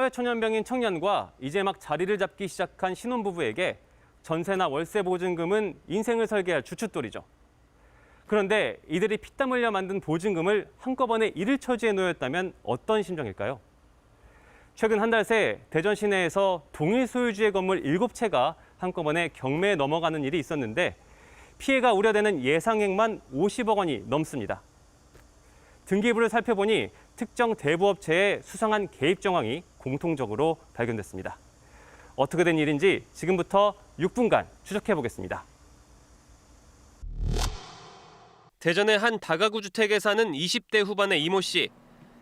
사회초년병인 청년과 이제 막 자리를 잡기 시작한 신혼부부에게 전세나 월세 보증금은 인생을 설계할 주춧돌이죠. 그런데 이들이 피땀 흘려 만든 보증금을 한꺼번에 잃을 처지에 놓였다면 어떤 심정일까요? 최근 한 달 새 대전 시내에서 동일 소유주의 건물 7채가 한꺼번에 경매에 넘어가는 일이 있었는데 피해가 우려되는 예상액만 50억 원이 넘습니다. 등기부를 살펴보니 특정 대부업체의 수상한 개입 정황이 공통적으로 발견됐습니다. 어떻게 된 일인지 지금부터 6분간 추적해 보겠습니다. 대전의 한 다가구 주택에 사는 20대 후반의 이모 씨.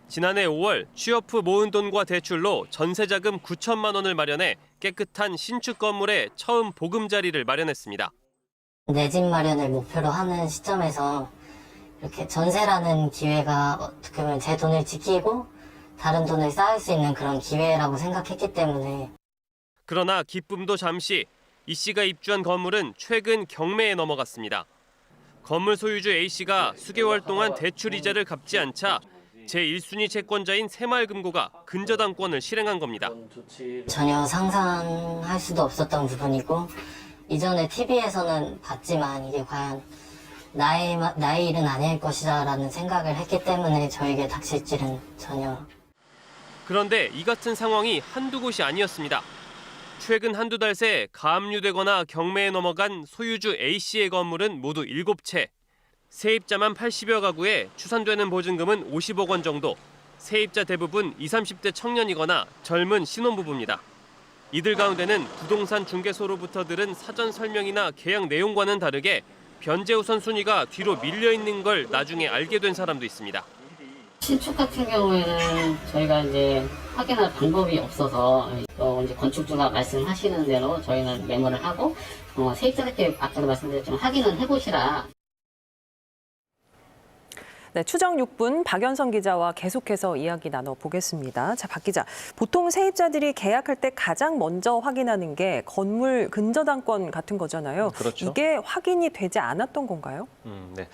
지난해 5월 취업 후 모은 돈과 대출로 전세자금 9천만 원을 마련해 깨끗한 신축 건물에 처음 보금자리를 마련했습니다. 내 집 마련을 목표로 하는 시점에서 이렇게 전세라는 기회가 어떻게 보면 제 돈을 지키고 다른 돈을 쌓을 수 있는 그런 기회라고 생각했기 때문에. 그러나 기쁨도 잠시. 이 씨가 입주한 건물은 최근 경매에 넘어갔습니다. 건물 소유주 A 씨가 수개월 동안 대출 이자를 갚지 않자 제1순위 채권자인 새마을금고가 근저당권을 실행한 겁니다. 전혀 상상할 수도 없었던 부분이고 이전에 TV에서는 봤지만 이게 과연 나의 일은 아닐 것이다라는 생각을 했기 때문에 저에게 닥칠 줄은 전혀. 그런데 이 같은 상황이 한두 곳이 아니었습니다. 최근 한두 달 새 가압류되거나 경매에 넘어간 소유주 A씨의 건물은 모두 7채. 세입자만 80여 가구에 추산되는 보증금은 50억 원 정도. 세입자 대부분 20, 30대 청년이거나 젊은 신혼부부입니다. 이들 가운데는 부동산 중개소로부터 들은 사전 설명이나 계약 내용과는 다르게 변제 우선순위가 뒤로 밀려 있는 걸 나중에 알게 된 사람도 있습니다. 신축 같은 경우에는 저희가 이제 확인할 방법이 없어서 또 이제 건축주가 말씀하시는 대로 저희는 메모를 하고 세입자들께 아까도 말씀드렸지만 확인은 해보시라. 네, 추정 6분 박연성 기자와 계속해서 이야기 나눠보겠습니다. 자, 박 기자, 보통 세입자들이 계약할 때 가장 먼저 확인하는 게 건물 근저당권 같은 거잖아요. 그렇죠. 이게 확인이 되지 않았던 건가요? 네,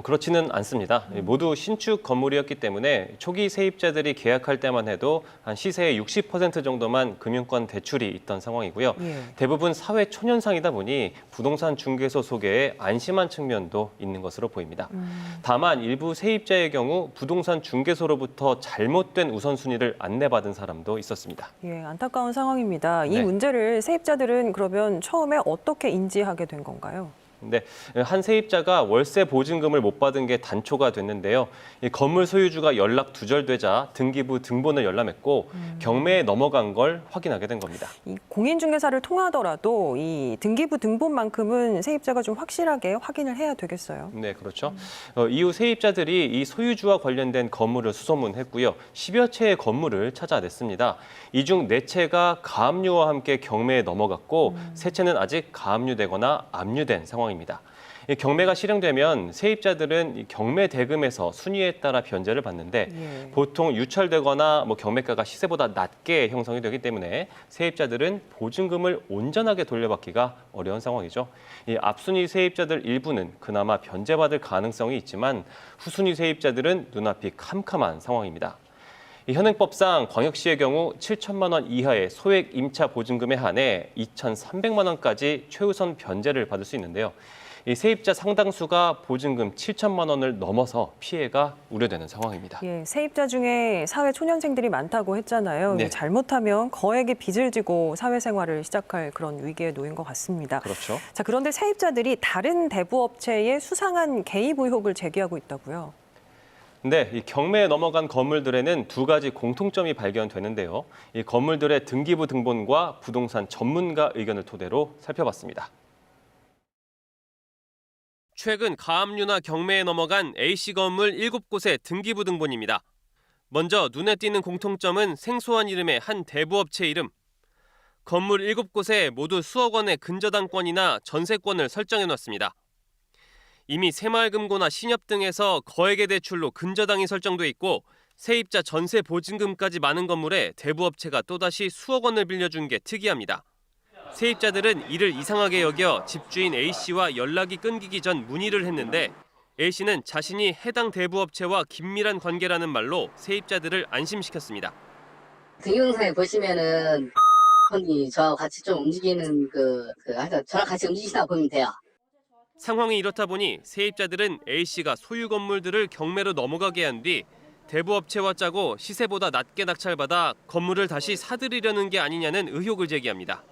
그렇지는 않습니다. 모두 신축 건물이었기 때문에 초기 세입자들이 계약할 때만 해도 한 시세의 60% 정도만 금융권 대출이 있던 상황이고요. 대부분 사회 초년상이다 보니 부동산 중개소 소개에 안심한 측면도 있는 것으로 보입니다. 다만 일부 세입자의 경우 부동산 중개소로부터 잘못된 우선순위를 안내받은 사람도 있었습니다. 예, 안타까운 상황입니다. 이 네. 문제를 세입자들은 그러면 처음에 어떻게 인지하게 된 건가요? 네, 한 세입자가 월세 보증금을 못 받은 게 단초가 됐는데요. 이 건물 소유주가 연락 두절되자 등기부 등본을 열람했고 경매에 넘어간 걸 확인하게 된 겁니다. 이 공인중개사를 통하더라도 이 등기부 등본만큼은 세입자가 좀 확실하게 확인을 해야 되겠어요. 네, 그렇죠. 이후 세입자들이 이 소유주와 관련된 건물을 수소문했고요. 10여 채의 건물을 찾아냈습니다. 이 중 4채가 가압류와 함께 경매에 넘어갔고 3채는 아직 가압류되거나 압류된 상황입니다. 이 경매가 실행되면 세입자들은 이 경매 대금에서 순위에 따라 변제를 받는데 보통 유찰되거나 경매가가 시세보다 낮게 형성이 되기 때문에 세입자들은 보증금을 온전하게 돌려받기가 어려운 상황이죠. 이 앞순위 세입자들 일부는 그나마 변제받을 가능성이 있지만 후순위 세입자들은 눈앞이 캄캄한 상황입니다. 이 현행법상 광역시의 경우 7천만 원 이하의 소액 임차 보증금에 한해 2,300만 원까지 최우선 변제를 받을 수 있는데요. 이 세입자 상당수가 보증금 7천만 원을 넘어서 피해가 우려되는 상황입니다. 예, 세입자 중에 사회 초년생들이 많다고 했잖아요. 네. 잘못하면 거액의 빚을 지고 사회생활을 시작할 그런 위기에 놓인 것 같습니다. 그렇죠. 자, 그런데 세입자들이 다른 대부업체에 수상한 개입 의혹을 제기하고 있다고요. 네, 이 경매에 넘어간 건물들에는 두 가지 공통점이 발견되는데요. 이 건물들의 등기부 등본과 부동산 전문가 의견을 토대로 살펴봤습니다. 최근 가압류나 경매에 넘어간 A씨 건물 7곳의 등기부 등본입니다. 먼저 눈에 띄는 공통점은 생소한 이름의 한 대부업체 이름. 건물 7곳에 모두 수억 원의 근저당권이나 전세권을 설정해놨습니다. 이미 새마을금고나 신협 등에서 거액의 대출로 근저당이 설정돼 있고 세입자 전세 보증금까지 많은 건물에 대부업체가 또다시 수억 원을 빌려준 게 특이합니다. 세입자들은 이를 이상하게 여겨 집주인 A씨와 연락이 끊기기 전 문의를 했는데 A씨는 자신이 해당 대부업체와 긴밀한 관계라는 말로 세입자들을 안심시켰습니다. 동영상에 보시면은 분이 저와 같이 좀 움직이는 하여튼 저랑 같이 움직이시나 보면 돼요. 상황이 이렇다 보니 세입자들은 A씨가 소유 건물들을 경매로 넘어가게 한 뒤 대부업체와 짜고 시세보다 낮게 낙찰받아 건물을 다시 사들이려는 게 아니냐는 의혹을 제기합니다.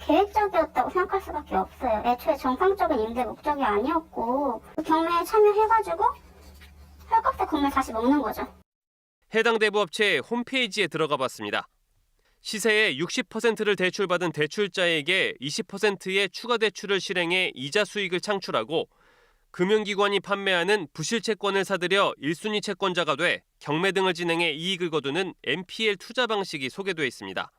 계획적이었다고 생각할 수밖에 없어요. 애초에 정상적인 임대 목적이 아니었고 경매에 참여해가지고 헐값에 건물 다시 먹는 거죠. 해당 대부업체의 홈페이지에 들어가 봤습니다. 시세의 60%를 대출받은 대출자에게 20%의 추가 대출을 실행해 이자 수익을 창출하고 금융기관이 판매하는 부실채권을 사들여 1순위 채권자가 돼 경매 등을 진행해 이익을 거두는 NPL 투자 방식이 소개돼 있습니다.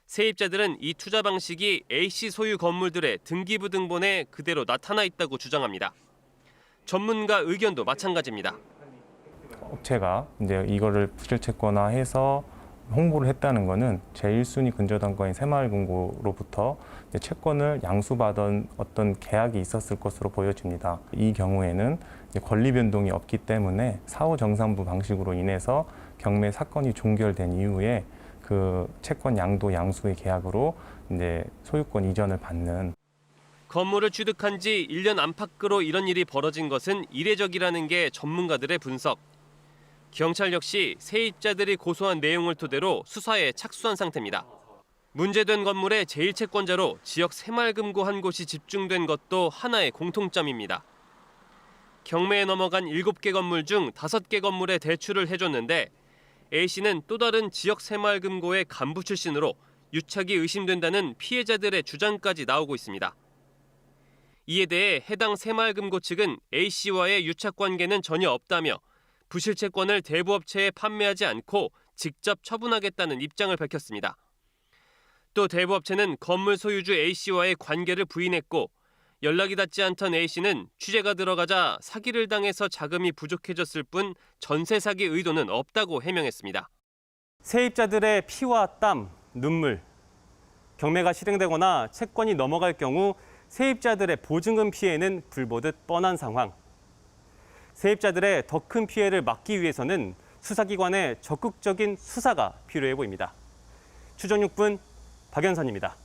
세입자들은 이 투자 방식이 A씨 소유 건물들의 등기부등본에 그대로 나타나 있다고 주장합니다. 전문가 의견도 마찬가지입니다. 업체가 이제 이거를 부실채권화해서 홍보를 했다는 것은 제1순위 근저당권인 새마을금고로부터 채권을 양수받은 어떤 계약이 있었을 것으로 보여집니다. 이 경우에는 이제 권리 변동이 없기 때문에 사후정산부 방식으로 인해서 경매 사건이 종결된 이후에 그 채권 양도 양수의 계약으로 이제 소유권 이전을 받는. 건물을 취득한 지 1년 안팎으로 이런 일이 벌어진 것은 이례적이라는 게 전문가들의 분석. 경찰 역시 세입자들이 고소한 내용을 토대로 수사에 착수한 상태입니다. 문제된 건물의 제1채권자로 지역 새마을금고 한 곳이 집중된 것도 하나의 공통점입니다. 경매에 넘어간 7개 건물 중 5개 건물에 대출을 해줬는데 A씨는 또 다른 지역 새마을금고의 간부 출신으로 유착이 의심된다는 피해자들의 주장까지 나오고 있습니다. 이에 대해 해당 새마을금고 측은 A씨와의 유착 관계는 전혀 없다며 부실채권을 대부업체에 판매하지 않고 직접 처분하겠다는 입장을 밝혔습니다. 또 대부업체는 건물 소유주 A씨와의 관계를 부인했고 연락이 닿지 않던 A씨는 취재가 들어가자 사기를 당해서 자금이 부족해졌을 뿐 전세 사기 의도는 없다고 해명했습니다. 세입자들의 피와 땀, 눈물, 경매가 실행되거나 채권이 넘어갈 경우 세입자들의 보증금 피해는 불보듯 뻔한 상황. 세입자들의 더 큰 피해를 막기 위해서는 수사기관의 적극적인 수사가 필요해 보입니다. 추정 6분 박연선입니다.